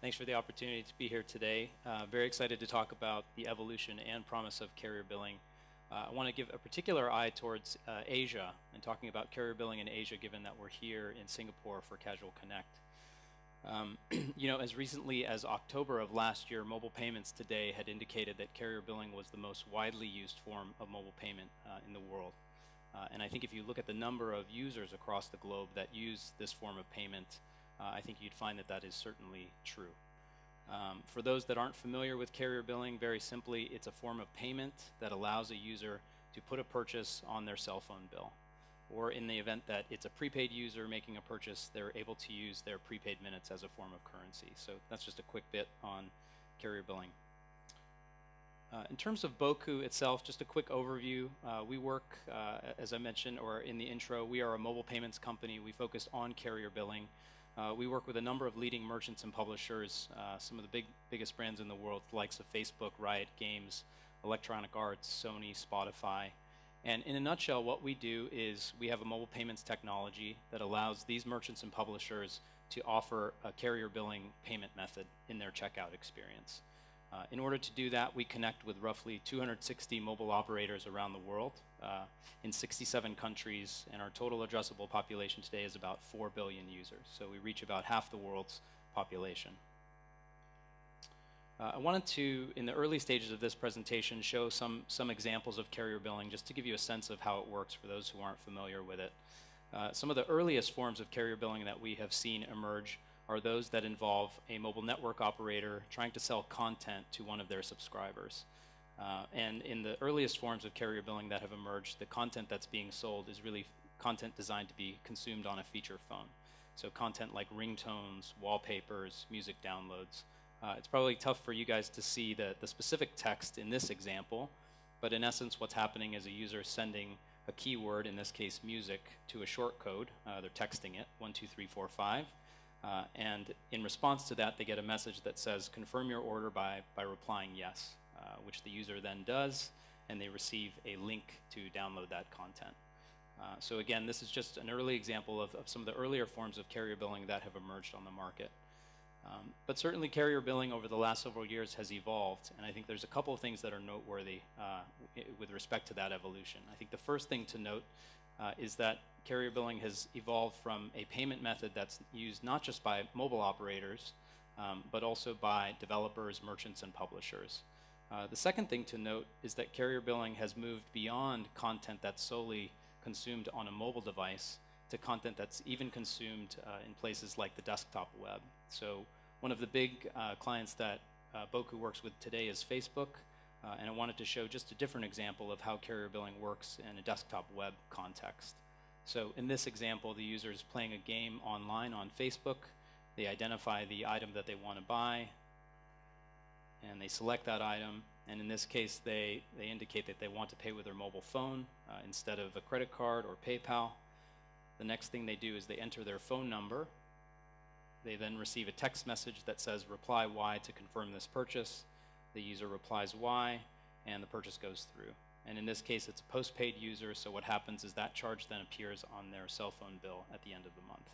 Thanks for the opportunity to be here today. Very excited to talk about the evolution and promise of carrier billing. I want to give a particular eye towards Asia and talking about carrier billing in Asia, given that we're here in Singapore for Casual Connect. As recently as October of last year, Mobile Payments Today had indicated that carrier billing was the most widely used form of mobile payment in the world. And I think if you look at the number of users across the globe that use this form of payment, I think you'd find that that is certainly true. For those that aren't familiar with carrier billing, very simply, it's a form of payment that allows a user to put a purchase on their cell phone bill. Or in the event that it's a prepaid user making a purchase, they're able to use their prepaid minutes as a form of currency. So that's just a quick bit on carrier billing. In terms of boku itself, just a quick overview. We work, as I mentioned, or in the intro, we are a mobile payments company. We focus on carrier billing. We work with a number of leading merchants and publishers, some of the biggest brands in the world, the likes of Facebook, Riot Games, Electronic Arts, Sony, Spotify. And in a nutshell, what we do is we have a mobile payments technology that allows these merchants and publishers to offer a carrier billing payment method in their checkout experience. In order to do that, we connect with roughly 260 mobile operators around the world in 67 countries, and our total addressable population today is about 4 billion users. So we reach about half the world's population. I wanted to, in the early stages of this presentation, show some examples of carrier billing just to give you a sense of how it works for those who aren't familiar with it. Some of the earliest forms of carrier billing that we have seen emerge are those that involve a mobile network operator trying to sell content to one of their subscribers. And in the earliest forms of carrier billing that have emerged, the content that's being sold is really content designed to be consumed on a feature phone. So content like ringtones, wallpapers, music downloads. It's probably tough for you guys to see the specific text in this example, but in essence what's happening is a user sending a keyword, in this case music, to a short code. They're texting it, 12345. And in response to that, they get a message that says, confirm your order by replying yes, which the user then does, and they receive a link to download that content. So again, this is just an early example of some of the earlier forms of carrier billing that have emerged on the market. But certainly carrier billing over the last several years has evolved, and I think there's a couple of things that are noteworthy with respect to that evolution. I think the first thing to note is that carrier billing has evolved from a payment method that's used not just by mobile operators, but also by developers, merchants, and publishers. The second thing to note is that carrier billing has moved beyond content that's solely consumed on a mobile device to content that's even consumed in places like the desktop web. So one of the big clients that Boku works with today is Facebook, and I wanted to show just a different example of how carrier billing works in a desktop web context. So in this example, the user is playing a game online on Facebook. They identify the item that they want to buy, and they select that item. And in this case, they indicate that they want to pay with their mobile phone instead of a credit card or PayPal. The next thing they do is they enter their phone number. They then receive a text message that says reply Y to confirm this purchase. The user replies Y, and the purchase goes through. And in this case, it's a postpaid user, so what happens is that charge then appears on their cell phone bill at the end of the month.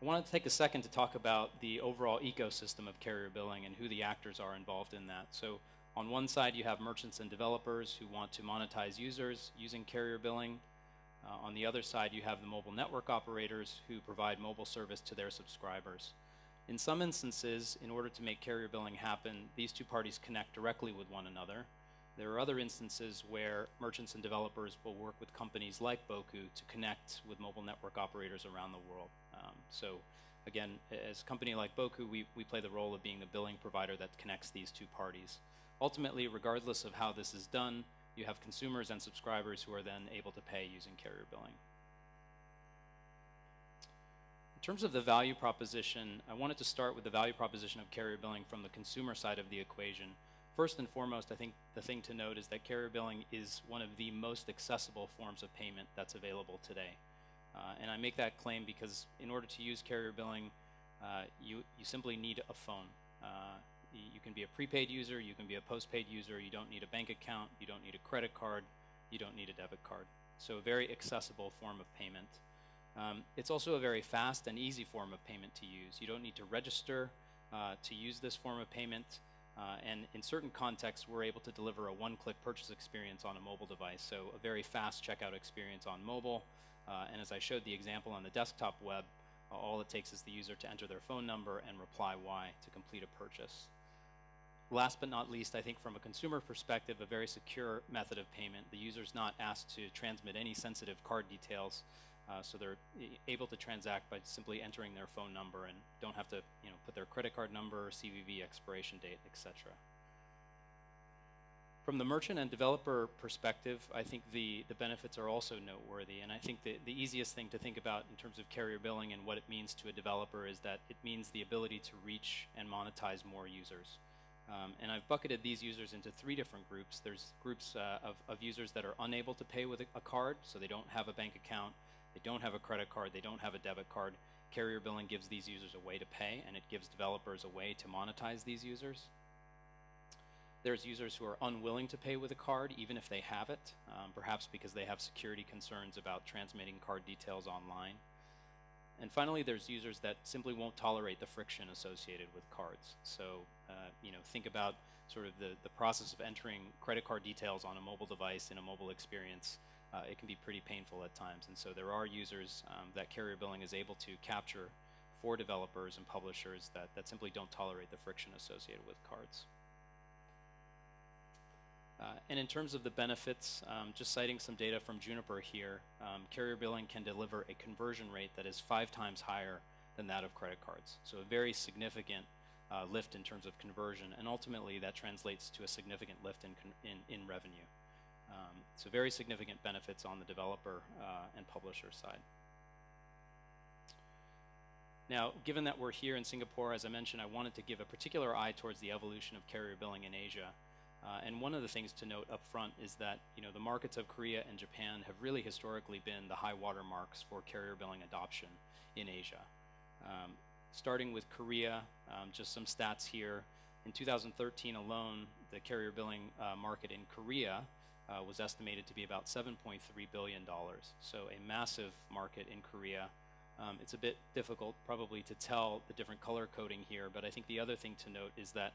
I wanted to take a second to talk about the overall ecosystem of carrier billing and who the actors are involved in that. So on one side, you have merchants and developers who want to monetize users using carrier billing. On the other side, you have the mobile network operators who provide mobile service to their subscribers. In some instances, in order to make carrier billing happen, these two parties connect directly with one another. There are other instances where merchants and developers will work with companies like Boku to connect with mobile network operators around the world. So again, as a company like Boku, we play the role of being the billing provider that connects these two parties. Ultimately, regardless of how this is done, you have consumers and subscribers who are then able to pay using carrier billing. In terms of the value proposition, I wanted to start with the value proposition of carrier billing from the consumer side of the equation. First and foremost, I think the thing to note is that carrier billing is one of the most accessible forms of payment that's available today. And I make that claim because in order to use carrier billing, you simply need a phone. You can be a prepaid user, you can be a postpaid user, you don't need a bank account, you don't need a credit card, you don't need a debit card. So a very accessible form of payment. It's also a very fast and easy form of payment to use. You don't need to register to use this form of payment, and in certain contexts we're able to deliver a one-click purchase experience on a mobile device, so a very fast checkout experience on mobile, and as I showed the example on the desktop web, all it takes is the user to enter their phone number and reply Y to complete a purchase. Last but not least, I think from a consumer perspective, a very secure method of payment. The user's not asked to transmit any sensitive card details, so they're able to transact by simply entering their phone number and don't have to put their credit card number, CVV expiration date, etc. From the merchant and developer perspective, I think the benefits are also noteworthy, and I think the easiest thing to think about in terms of carrier billing and what it means to a developer is that it means the ability to reach and monetize more users. And I've bucketed these users into three different groups. There's groups of users that are unable to pay with a card, so they don't have a bank account, they don't have a credit card, they don't have a debit card. Carrier billing gives these users a way to pay, and it gives developers a way to monetize these users. There's users who are unwilling to pay with a card, even if they have it, perhaps because they have security concerns about transmitting card details online. And finally, there's users that simply won't tolerate the friction associated with cards. So, think about sort of the process of entering credit card details on a mobile device in a mobile experience. It can be pretty painful at times. And so there are users that carrier billing is able to capture for developers and publishers that simply don't tolerate the friction associated with cards. And in terms of the benefits, just citing some data from Juniper here, carrier billing can deliver a conversion rate that is 5 times higher than that of credit cards. So a very significant lift in terms of conversion, and ultimately that translates to a significant lift in revenue. So very significant benefits on the developer and publisher side. Now, given that we're here in Singapore, as I mentioned, I wanted to give a particular eye towards the evolution of carrier billing in Asia. And one of the things to note up front is that the markets of Korea and Japan have really historically been the high water marks for carrier billing adoption in Asia. Starting with Korea, just some stats here. In 2013 alone, the carrier billing market in Korea was estimated to be about $7.3 billion. So a massive market in Korea. It's a bit difficult probably to tell the different color coding here, but I think the other thing to note is that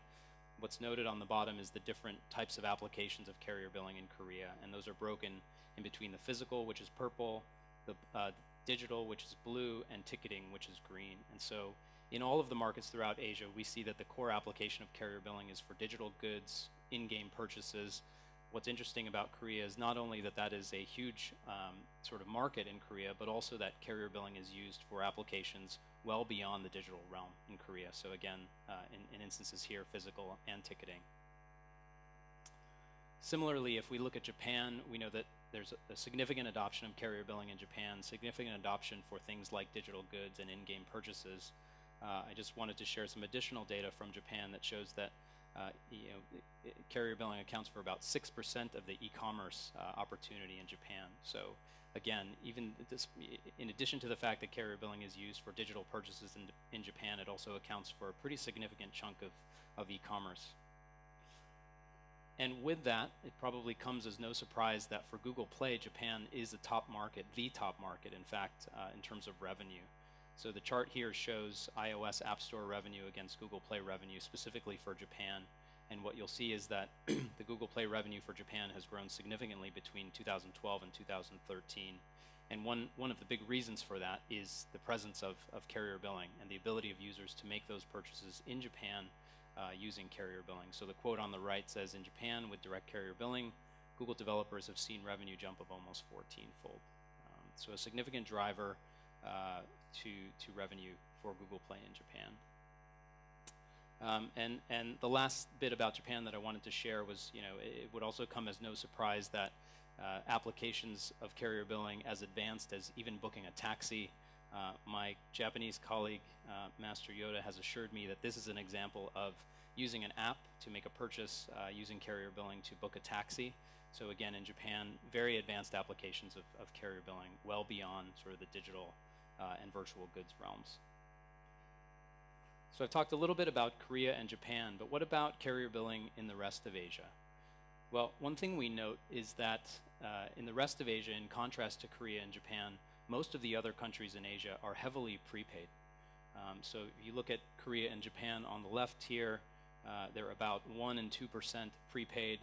what's noted on the bottom is the different types of applications of carrier billing in Korea, and those are broken in between the physical, which is purple, the digital, which is blue, and ticketing, which is green. And so in all of the markets throughout Asia, we see that the core application of carrier billing is for digital goods, in-game purchases. What's interesting about Korea is not only that is a huge sort of market in Korea, but also that carrier billing is used for applications well beyond the digital realm in Korea. So again, in instances here, physical and ticketing. Similarly, if we look at Japan, we know that there's a significant adoption of carrier billing in Japan, significant adoption for things like digital goods and in-game purchases. I just wanted to share some additional data from Japan that shows that carrier billing accounts for about 6% of the e-commerce opportunity in Japan. So again, even this, in addition to the fact that carrier billing is used for digital purchases in Japan, it also accounts for a pretty significant chunk of e-commerce. And with that, it probably comes as no surprise that for Google Play, Japan is the top market, in fact, in terms of revenue. So the chart here shows iOS App Store revenue against Google Play revenue specifically for Japan. And what you'll see is that the Google Play revenue for Japan has grown significantly between 2012 and 2013. And one of the big reasons for that is the presence of carrier billing and the ability of users to make those purchases in Japan using carrier billing. So the quote on the right says, in Japan with direct carrier billing, Google developers have seen revenue jump of almost 14-fold. So a significant driver to revenue for Google Play in Japan. And the last bit about Japan that I wanted to share was, it would also come as no surprise that applications of carrier billing as advanced as even booking a taxi. My Japanese colleague, Master Yoda, has assured me that this is an example of using an app to make a purchase using carrier billing to book a taxi. So again, in Japan, very advanced applications of carrier billing, well beyond sort of the digital and virtual goods realms. So I've talked a little bit about Korea and Japan, but what about carrier billing in the rest of Asia? Well, one thing we note is that in the rest of Asia, in contrast to Korea and Japan, most of the other countries in Asia are heavily prepaid. So if you look at Korea and Japan on the left here, they're about 1 and 2% prepaid,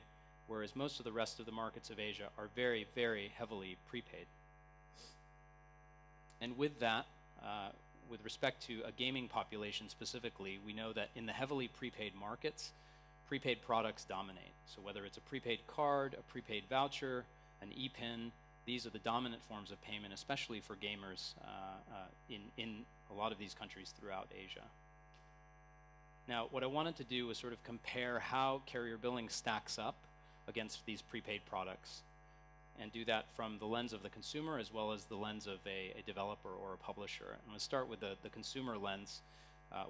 whereas most of the rest of the markets of Asia are very, very heavily prepaid. And with that, with respect to a gaming population specifically, we know that in the heavily prepaid markets, prepaid products dominate. So whether it's a prepaid card, a prepaid voucher, an e-pin, these are the dominant forms of payment, especially for gamers in a lot of these countries throughout Asia. Now, what I wanted to do was sort of compare how carrier billing stacks up against these prepaid products, and do that from the lens of the consumer as well as the lens of a developer or a publisher. I'm going to start with the consumer lens.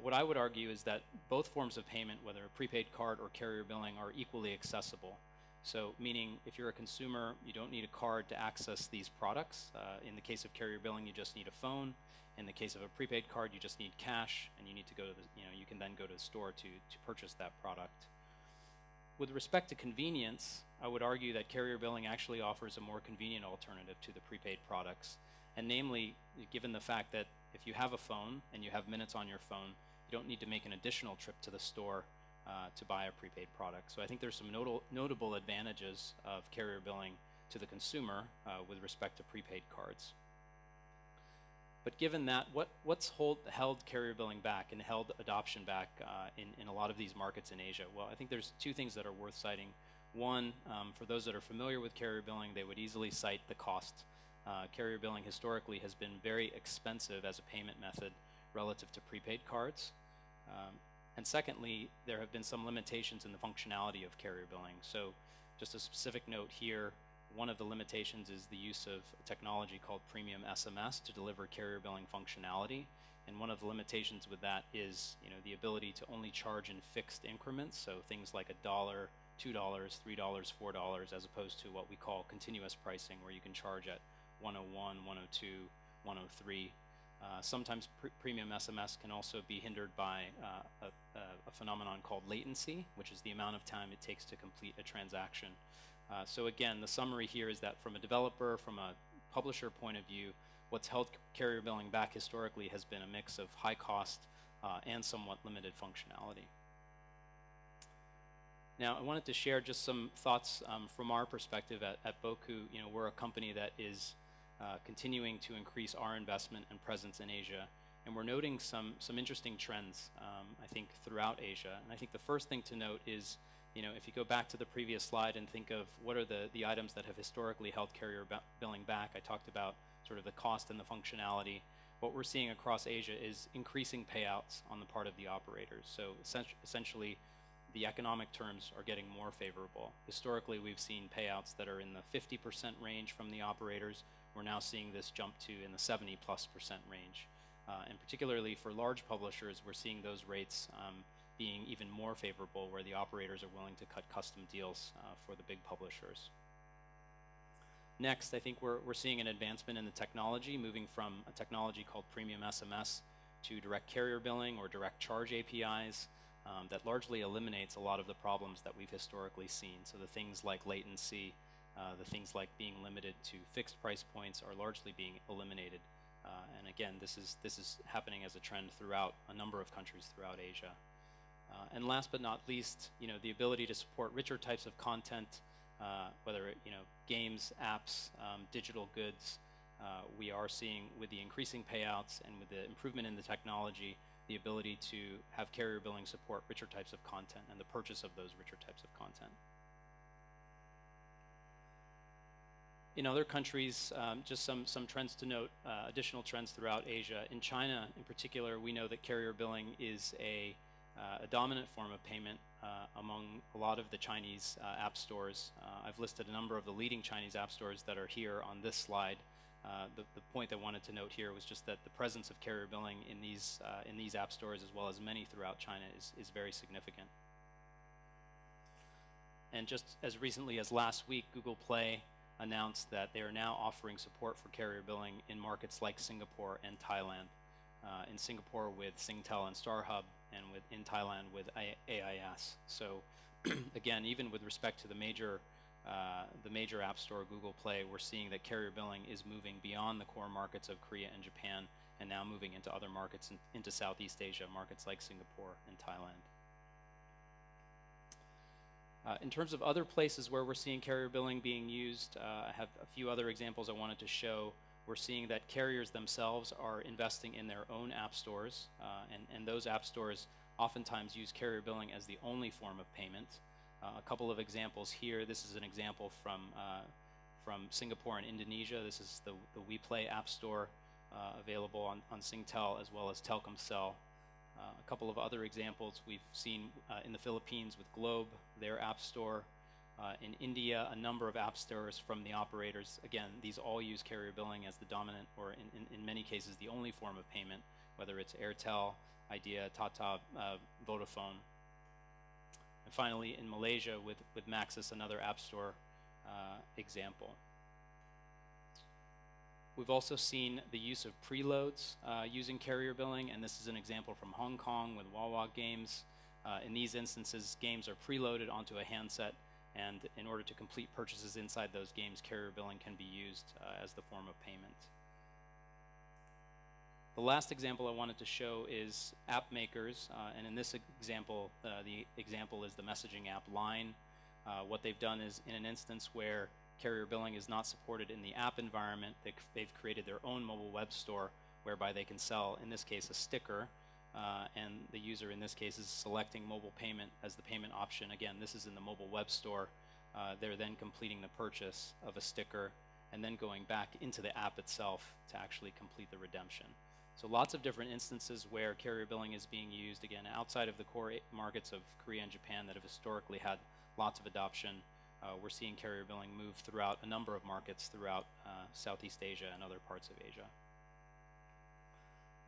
What I would argue is that both forms of payment, whether a prepaid card or carrier billing, are equally accessible. So meaning if you're a consumer, you don't need a card to access these products. In the case of carrier billing, you just need a phone. In the case of a prepaid card, you just need cash, and you need to go to you can then go to the store to purchase that product. With respect to convenience, I would argue that carrier billing actually offers a more convenient alternative to the prepaid products. And namely, given the fact that if you have a phone and you have minutes on your phone, you don't need to make an additional trip to the store to buy a prepaid product. So I think there's some notable advantages of carrier billing to the consumer with respect to prepaid cards. But given that, what's held carrier billing back and held adoption back in a lot of these markets in Asia? Well, I think there's two things that are worth citing. One, for those that are familiar with carrier billing, they would easily cite the cost. Carrier billing historically has been very expensive as a payment method relative to prepaid cards. And secondly, there have been some limitations in the functionality of carrier billing. So just a specific note here, one of the limitations is the use of a technology called premium SMS to deliver carrier billing functionality. And one of the limitations with that is the ability to only charge in fixed increments, so things like $1, $2, $3, $4, as opposed to what we call continuous pricing, where you can charge at 101, 102, 103. Sometimes premium SMS can also be hindered by a phenomenon called latency, which is the amount of time it takes to complete a transaction. So again, the summary here is that from a developer, from a publisher point of view, what's held carrier billing back historically has been a mix of high cost and somewhat limited functionality. Now, I wanted to share just some thoughts from our perspective at Boku. We're a company that is continuing to increase our investment and presence in Asia, and we're noting some interesting trends, I think, throughout Asia. And I think the first thing to note is, if you go back to the previous slide and think of what are the items that have historically held carrier billing back, I talked about sort of the cost and the functionality. What we're seeing across Asia is increasing payouts on the part of the operators. So essentially, the economic terms are getting more favorable. Historically, we've seen payouts that are in the 50% range from the operators. We're now seeing this jump to in the 70+% range. And particularly for large publishers, we're seeing those rates being even more favorable, where the operators are willing to cut custom deals for the big publishers. Next, I think we're seeing an advancement in the technology, moving from a technology called premium SMS to direct carrier billing or direct charge APIs that largely eliminates a lot of the problems that we've historically seen. So the things like latency, the things like being limited to fixed price points are largely being eliminated. And again, this is happening as a trend throughout a number of countries throughout Asia. And last but not least, the ability to support richer types of content, whether games, apps, digital goods. We are seeing, with the increasing payouts and with the improvement in the technology, the ability to have carrier billing support richer types of content and the purchase of those richer types of content. In other countries, just some trends to note, additional trends throughout Asia. In China, in particular, we know that carrier billing is a dominant form of payment among a lot of the Chinese app stores. I've listed a number of the leading Chinese app stores that are here on this slide. The point I wanted to note here was just that the presence of carrier billing in these app stores, as well as many throughout China, is very significant. And just as recently as last week, Google Play announced that they are now offering support for carrier billing in markets like Singapore and Thailand. In Singapore with Singtel and StarHub, and in Thailand with AIS. So again, even with respect to the major the major app store, Google Play, we're seeing that carrier billing is moving beyond the core markets of Korea and Japan and now moving into other markets, into Southeast Asia, markets like Singapore and Thailand. In terms of other places where we're seeing carrier billing being used, I have a few other examples I wanted to show. We're seeing that carriers themselves are investing in their own app stores, and those app stores oftentimes use carrier billing as the only form of payment. A couple of examples here. This is an example from Singapore and Indonesia. This is the WePlay app store available on Singtel as well as Telkomsel. A couple of other examples we've seen in the Philippines with Globe, their app store. In India, a number of app stores from the operators. Again, these all use carrier billing as the dominant, or in many cases, the only form of payment, whether it's Airtel, Idea, Tata, Vodafone. And finally, in Malaysia with Maxis, another app store example. We've also seen the use of preloads using carrier billing, and this is an example from Hong Kong with Wawa Games. In these instances, games are preloaded onto a handset, and in order to complete purchases inside those games, carrier billing can be used as the form of payment. The last example I wanted to show is app makers, and in this example, the example is the messaging app Line. What they've done is, in an instance where carrier billing is not supported in the app environment, they've created their own mobile web store whereby they can sell, in this case, a sticker, and the user in this case is selecting mobile payment as the payment option. Again, this is in the mobile web store. They're then completing the purchase of a sticker and then going back into the app itself to actually complete the redemption. So lots of different instances where carrier billing is being used, again, outside of the core markets of Korea and Japan that have historically had lots of adoption. We're seeing carrier billing move throughout a number of markets throughout Southeast Asia and other parts of Asia.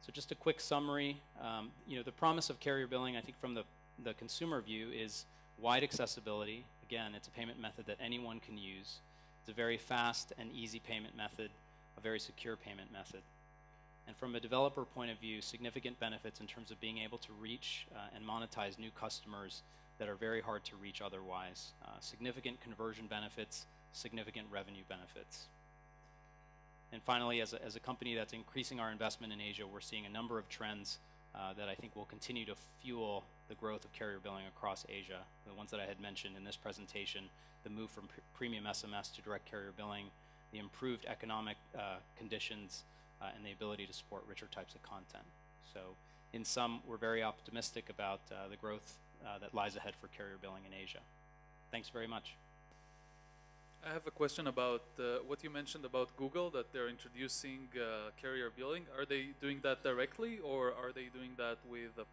So just a quick summary. The promise of carrier billing, I think from the consumer view, is wide accessibility. Again, it's a payment method that anyone can use. It's a very fast and easy payment method, a very secure payment method. And from a developer point of view, significant benefits in terms of being able to reach and monetize new customers that are very hard to reach otherwise. Significant conversion benefits, significant revenue benefits. And finally, as a company that's increasing our investment in Asia, we're seeing a number of trends that I think will continue to fuel the growth of carrier billing across Asia. The ones that I had mentioned in this presentation, the move from premium SMS to direct carrier billing, the improved economic conditions, and the ability to support richer types of content. So in sum, we're very optimistic about the growth that lies ahead for carrier billing in Asia. Thanks very much. I have a question about what you mentioned about Google, that they're introducing carrier billing. Are they doing that directly, or are they doing that with a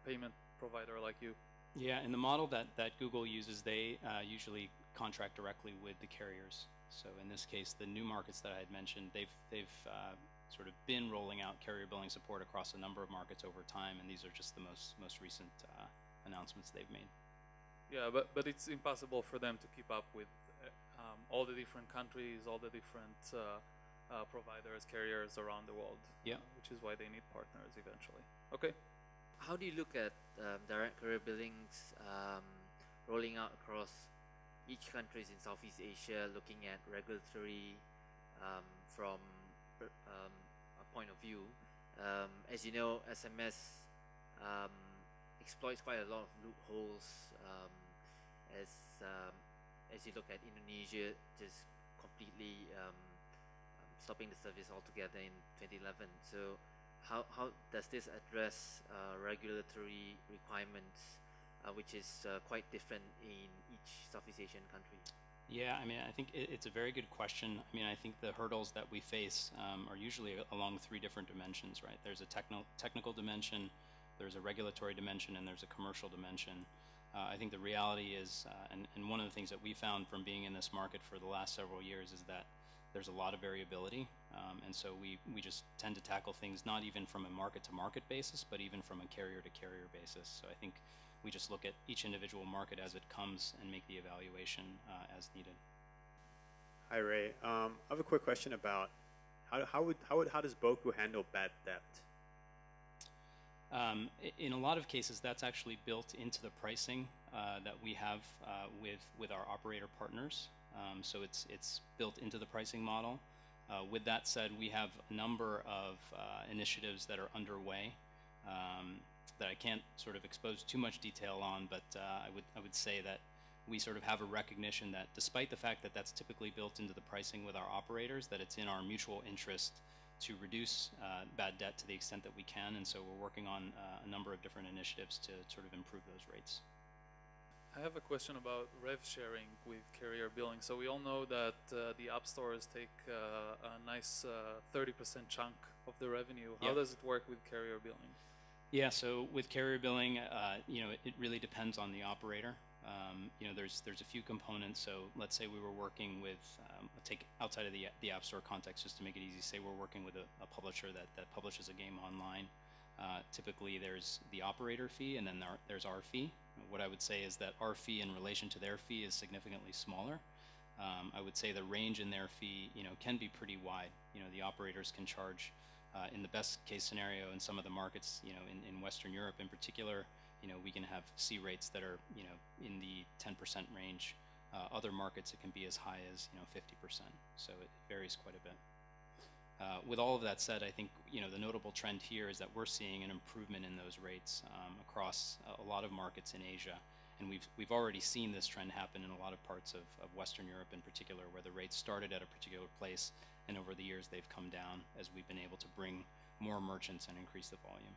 payment provider like you? Yeah, in the model that Google uses, they usually contract directly with the carriers. So in this case, the new markets that I had mentioned, they've sort of been rolling out carrier billing support across a number of markets over time, and these are just the most recent announcements they've made. Yeah, but it's impossible for them to keep up with all the different countries, all the different providers, carriers around the world. Yeah. Which is why they need partners eventually. Okay. How do you look at direct carrier billings rolling out across each countries in Southeast Asia, looking at regulatory from a point of view? As you know, SMS exploits quite a lot of loopholes as you look at Indonesia just completely stopping the service altogether in 2011. So how does this address regulatory requirements, which is quite different in each Southeast Asian country? Yeah, I mean, I think it's a very good question. I mean, I think the hurdles that we face are usually along three different dimensions, right? There's a technical dimension, there's a regulatory dimension, and there's a commercial dimension. I think the reality is, and one of the things that we found from being in this market for the last several years is that there's a lot of variability, and so we just tend to tackle things not even from a market-to-market basis, but even from a carrier-to-carrier basis. So I think we just look at each individual market as it comes and make the evaluation as needed. Hi, Ray. I have a quick question about how does boku handle bad debt? In a lot of cases, that's actually built into the pricing that we have with our operator partners. So it's built into the pricing model. With that said, we have a number of initiatives that are underway that I can't sort of expose too much detail on, but I would say that we sort of have a recognition that despite the fact that that's typically built into the pricing with our operators, that it's in our mutual interest to reduce bad debt to the extent that we can, and so we're working on a number of different initiatives to sort of improve those rates. I have a question about rev sharing with carrier billing. So we all know that the app stores take a nice 30% chunk of the revenue. How Yeah. does it work with carrier billing? Yeah, so with carrier billing, you know, it really depends on the operator. You know, there's a few components. So let's say we were working with, take outside of the App Store context, just to make it easy. Say we're working with a publisher that publishes a game online. Typically, there's the operator fee, and then there's our fee. What I would say is that our fee in relation to their fee is significantly smaller. I would say the range in their fee, you know, can be pretty wide. You know, the operators can charge, in the best case scenario, in some of the markets, you know, in Western Europe in particular, you know, we can have C rates that are, you know, in the 10% range. Other markets, it can be as high as, you know, 50%. So it varies quite a bit. With all of that said, I think, you know, the notable trend here is that we're seeing an improvement in those rates across a lot of markets in Asia. And we've already seen this trend happen in a lot of parts of Western Europe in particular, where the rates started at a particular place, and over the years they've come down as we've been able to bring more merchants and increase the volume.